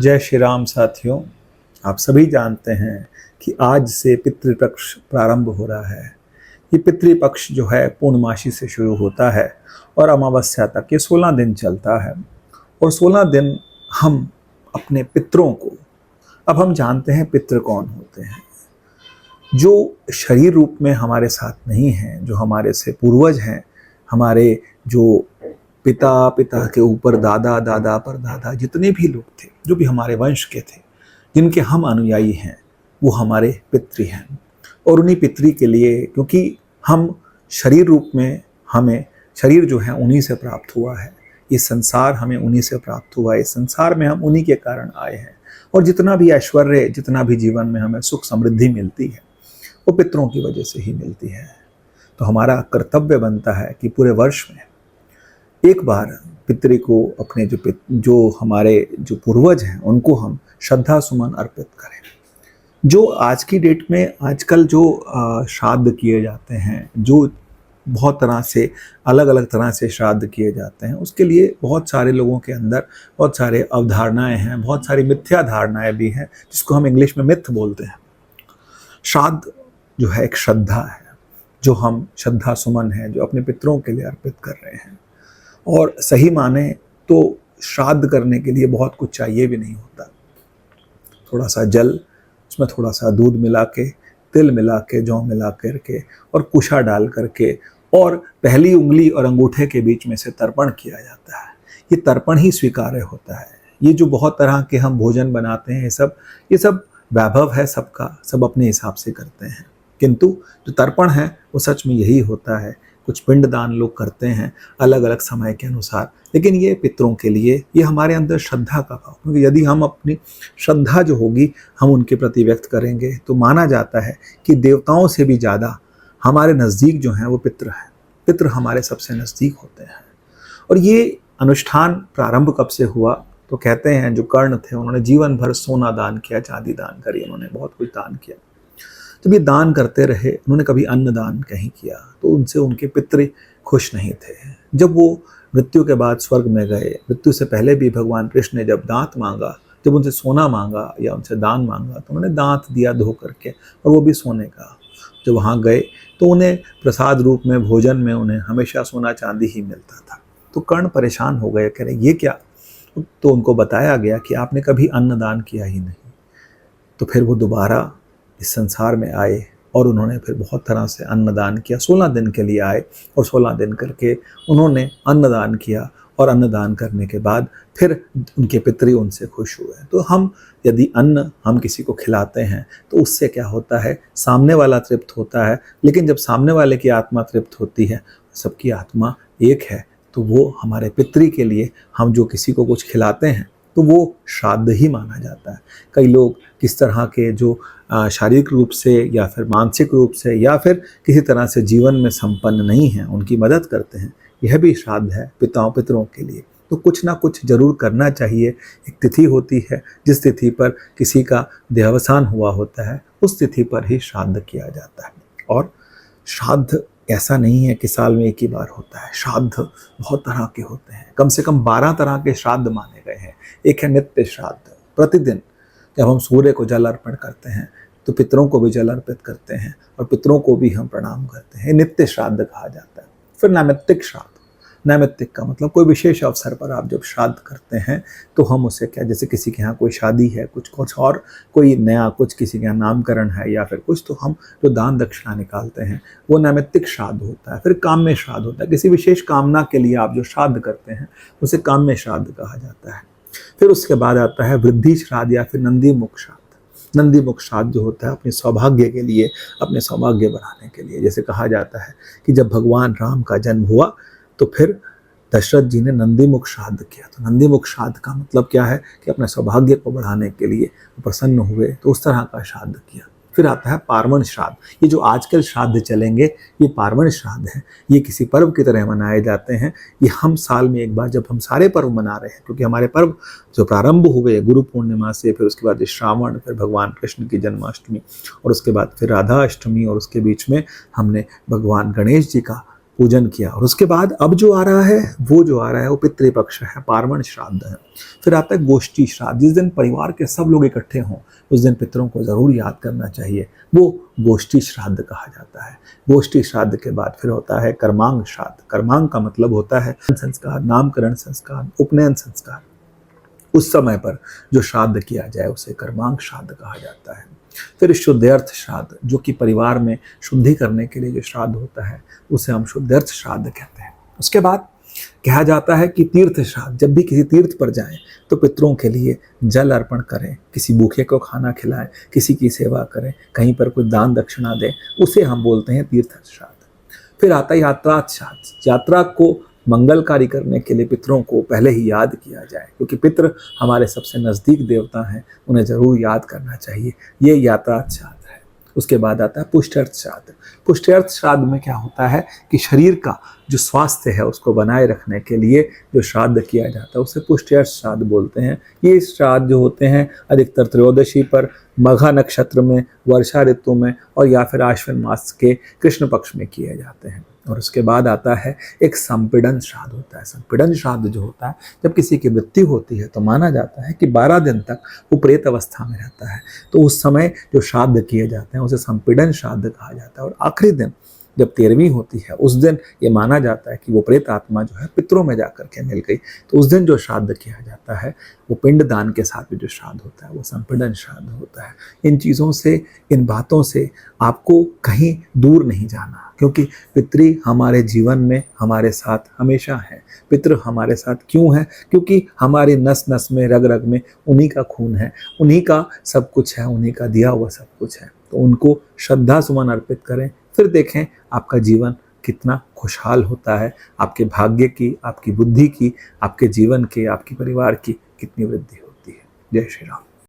जय श्री राम साथियों। आप सभी जानते हैं कि आज से पितृपक्ष प्रारंभ हो रहा है। ये पितृपक्ष जो है पूर्णमासी से शुरू होता है और अमावस्या तक ये 16 दिन चलता है। और 16 दिन हम अपने पितरों को, अब हम जानते हैं पितृ कौन होते हैं। जो शरीर रूप में हमारे साथ नहीं हैं, जो हमारे से पूर्वज हैं, हमारे जो पिता पिता के ऊपर दादा दादा परदादा जितने भी लोग थे, जो भी हमारे वंश के थे, जिनके हम अनुयायी हैं, वो हमारे पितृ हैं। और उन्हीं पितृ के लिए, क्योंकि हम शरीर रूप में, हमें शरीर जो है उन्हीं से प्राप्त हुआ है, ये संसार हमें उन्हीं से प्राप्त हुआ है, इस संसार में हम उन्हीं के कारण आए हैं। और जितना भी ऐश्वर्य, जितना भी जीवन में हमें सुख समृद्धि मिलती है, वो पितरों की वजह से ही मिलती है। तो हमारा कर्तव्य बनता है कि पूरे वर्ष में एक बार पितृ को, अपने जो हमारे जो पूर्वज हैं, उनको हम श्रद्धा सुमन अर्पित करें। जो आज की डेट में आजकल जो श्राद्ध किए जाते हैं, जो बहुत तरह से अलग अलग तरह से श्राद्ध किए जाते हैं, उसके लिए बहुत सारे लोगों के अंदर बहुत सारे अवधारणाएं हैं, बहुत सारी मिथ्या धारणाएं भी हैं, जिसको हम इंग्लिश में मिथ बोलते हैं। श्राद्ध जो है एक श्रद्धा है, जो हम श्रद्धा सुमन है, जो अपने पितरों के लिए अर्पित कर रहे हैं। और सही माने तो श्राद्ध करने के लिए बहुत कुछ चाहिए भी नहीं होता। थोड़ा सा जल, उसमें थोड़ा सा दूध मिला के, तिल मिला के, जौ मिला करके और कुशा डाल करके, और पहली उंगली और अंगूठे के बीच में से तर्पण किया जाता है। ये तर्पण ही स्वीकार्य होता है। ये जो बहुत तरह के हम भोजन बनाते हैं, ये सब वैभव है सबका, सब अपने हिसाब से करते हैं। किंतु जो तर्पण है वो सच में यही होता है। कुछ पिंडदान लोग करते हैं अलग अलग समय के अनुसार, लेकिन ये पितरों के लिए, ये हमारे अंदर श्रद्धा का भाव, क्योंकि यदि हम अपनी श्रद्धा जो होगी हम उनके प्रति व्यक्त करेंगे, तो माना जाता है कि देवताओं से भी ज़्यादा हमारे नज़दीक जो हैं वो पितृ हैं। पितृ हमारे सबसे नज़दीक होते हैं। और ये अनुष्ठान प्रारंभ कब से हुआ, तो कहते हैं जो कर्ण थे, उन्होंने जीवन भर सोना दान किया, चांदी दान करी, उन्होंने बहुत कुछ दान किया। जब ये दान करते रहे, उन्होंने कभी अन्न दान नहीं किया, तो उनसे उनके पितृ खुश नहीं थे। जब वो मृत्यु के बाद स्वर्ग में गए, मृत्यु से पहले भी भगवान कृष्ण ने जब दांत मांगा, जब उनसे सोना मांगा या उनसे दान मांगा, तो उन्होंने दांत दिया धो करके, और वो भी सोने का। जब वहाँ गए तो उन्हें प्रसाद रूप में, भोजन में उन्हें हमेशा सोना चांदी ही मिलता था। तो कर्ण परेशान हो गए, कह रहे ये क्या। तो उनको बताया गया कि आपने कभी अन्न दान किया ही नहीं। तो फिर वो दोबारा इस संसार में आए और उन्होंने फिर बहुत तरह से अन्नदान किया। 16 दिन के लिए आए और 16 दिन करके उन्होंने अन्नदान किया, और अन्नदान करने के बाद फिर उनके पितृ उनसे खुश हुए। तो हम यदि अन्न हम किसी को खिलाते हैं तो उससे क्या होता है, सामने वाला तृप्त होता है। लेकिन जब सामने वाले की आत्मा तृप्त होती है, सबकी आत्मा एक है, तो वो हमारे पितृ के लिए हम जो किसी को कुछ खिलाते हैं तो वो श्राद्ध ही माना जाता है। कई लोग किस तरह के जो शारीरिक रूप से या फिर मानसिक रूप से या फिर किसी तरह से जीवन में संपन्न नहीं हैं, उनकी मदद करते हैं, यह भी श्राद्ध है पितरों के लिए। तो कुछ ना कुछ जरूर करना चाहिए। एक तिथि होती है, जिस तिथि पर किसी का देहावसान हुआ होता है, उस तिथि पर ही श्राद्ध किया जाता है। और श्राद्ध ऐसा नहीं है कि साल में एक ही बार होता है। श्राद्ध बहुत तरह के होते हैं, कम से कम 12 तरह के श्राद्ध माने गए हैं। एक है नित्य श्राद्ध, प्रतिदिन जब हम सूर्य को जल अर्पण करते हैं तो पितरों को भी जल अर्पित करते हैं और पितरों को भी हम प्रणाम करते हैं, नित्य श्राद्ध कहा जाता है। फिर नैमित्तिक श्राद्ध, नैमित्तिक का मतलब कोई विशेष अवसर पर आप जब श्राद्ध करते हैं तो हम उसे क्या, जैसे किसी के यहाँ कोई शादी है, कुछ और कोई नया, कुछ किसी के यहाँ नामकरण है या फिर कुछ, तो हम जो दान दक्षिणा निकालते हैं वो नैमित्तिक श्राद्ध होता है। फिर काम्य श्राद्ध होता है, किसी विशेष कामना के लिए आप जो श्राद्ध करते हैं उसे काम्य श्राद्ध कहा जाता है। फिर उसके बाद आता है वृद्धि श्राद्ध या फिर नंदी मुख श्राद्ध। नंदी मुख श्राद्ध जो होता है अपने सौभाग्य के लिए, अपने सौभाग्य बढ़ाने के लिए। जैसे कहा जाता है कि जब भगवान राम का जन्म हुआ तो फिर दशरथ जी ने नंदीमुख श्राद्ध किया। तो नंदीमुख श्राद्ध का मतलब क्या है कि अपने सौभाग्य को बढ़ाने के लिए प्रसन्न हुए, तो उस तरह का श्राद्ध किया। फिर आता है पार्वण श्राद्ध। ये जो आजकल श्राद्ध चलेंगे, ये पार्वण श्राद्ध है। ये किसी पर्व की तरह मनाए जाते हैं। ये हम साल में एक बार, जब हम सारे पर्व मना रहे हैं, क्योंकि हमारे पर्व जो प्रारंभ हुए गुरु पूर्णिमा से, फिर उसके बाद श्रावण, फिर भगवान कृष्ण की जन्माष्टमी, और उसके बाद फिर राधा अष्टमी, और उसके बीच में हमने भगवान गणेश जी का पूजन किया। और उसके बाद अब जो आ रहा है वो पितृपक्ष है, पार्वण श्राद्ध है। फिर आता है गोष्ठी श्राद्ध, जिस दिन परिवार के सब लोग इकट्ठे हों उस दिन पितरों को जरूर याद करना चाहिए, वो गोष्ठी श्राद्ध कहा जाता है। गोष्ठी श्राद्ध के बाद फिर होता है कर्मांग श्राद्ध। कर्मांग का मतलब होता है संस्कार, नामकरण संस्कार, उपनयन संस्कार। उस समय पर जो श्राद्ध किया जाए उसे कर्मांग श्राद्ध कहा जाता है। फिर शुद्ध्यर्थ श्राद्ध, जो कि परिवार में शुद्धि करने के लिए जो श्राद्ध होता है उसे हम शुद्ध्यर्थ श्राद्ध कहते हैं। उसके बाद कहा जाता है कि तीर्थ श्राद्ध, जब भी किसी तीर्थ पर जाएं तो पितरों के लिए जल अर्पण करें, किसी भूखे को खाना खिलाएं, किसी की सेवा करें, कहीं पर कोई दान दक्षिणा दें, उसे हम बोलते हैं तीर्थ श्राद्ध। फिर आता है यात्रा श्राद्ध। यात्रा को मंगलकारी करने के लिए पितरों को पहले ही याद किया जाए, क्योंकि पितृ हमारे सबसे नज़दीक देवता हैं, उन्हें जरूर याद करना चाहिए। ये यात्रा श्राद्ध है। उसके बाद आता है पुष्ट्यर्थ श्राद्ध। पुष्ट्यर्थ श्राद्ध में क्या होता है कि शरीर का जो स्वास्थ्य है उसको बनाए रखने के लिए जो श्राद्ध किया जाता है उसे पुष्ट्यर्थ श्राद्ध बोलते हैं। ये श्राद्ध जो होते हैं अधिकतर त्रयोदशी पर, मघा नक्षत्र में, वर्षा ऋतु में और या फिर आश्विन मास के कृष्ण पक्ष में किए जाते हैं। और उसके बाद आता है एक संपीड़न श्राद्ध होता है। संपीड़न श्राद्ध जो होता है जब किसी की मृत्यु होती है तो माना जाता है कि 12 दिन तक वो प्रेत अवस्था में रहता है, तो उस समय जो श्राद्ध किए जाते हैं उसे संपीड़न श्राद्ध कहा जाता है। और आखिरी दिन जब 13वीं होती है उस दिन ये माना जाता है कि वो प्रेत आत्मा जो है पितरों में जाकर के मिल गई, तो उस दिन जो श्राद्ध किया जाता है वो पिंड दान के साथ भी जो श्राद्ध होता है वो संपीड़न श्राद्ध होता है। इन चीज़ों से, इन बातों से आपको कहीं दूर नहीं जाना, क्योंकि पितृ हमारे जीवन में हमारे साथ हमेशा हैं। पितृ हमारे साथ क्यों हैं? क्योंकि हमारे नस नस में, रग रग में उन्हीं का खून है, उन्हीं का सब कुछ है, उन्हीं का दिया हुआ सब कुछ है। तो उनको श्रद्धा सुमन अर्पित करें, फिर देखें आपका जीवन कितना खुशहाल होता है, आपके भाग्य की, आपकी बुद्धि की, आपके जीवन के, आपके परिवार की कितनी वृद्धि होती है। जय श्री राम।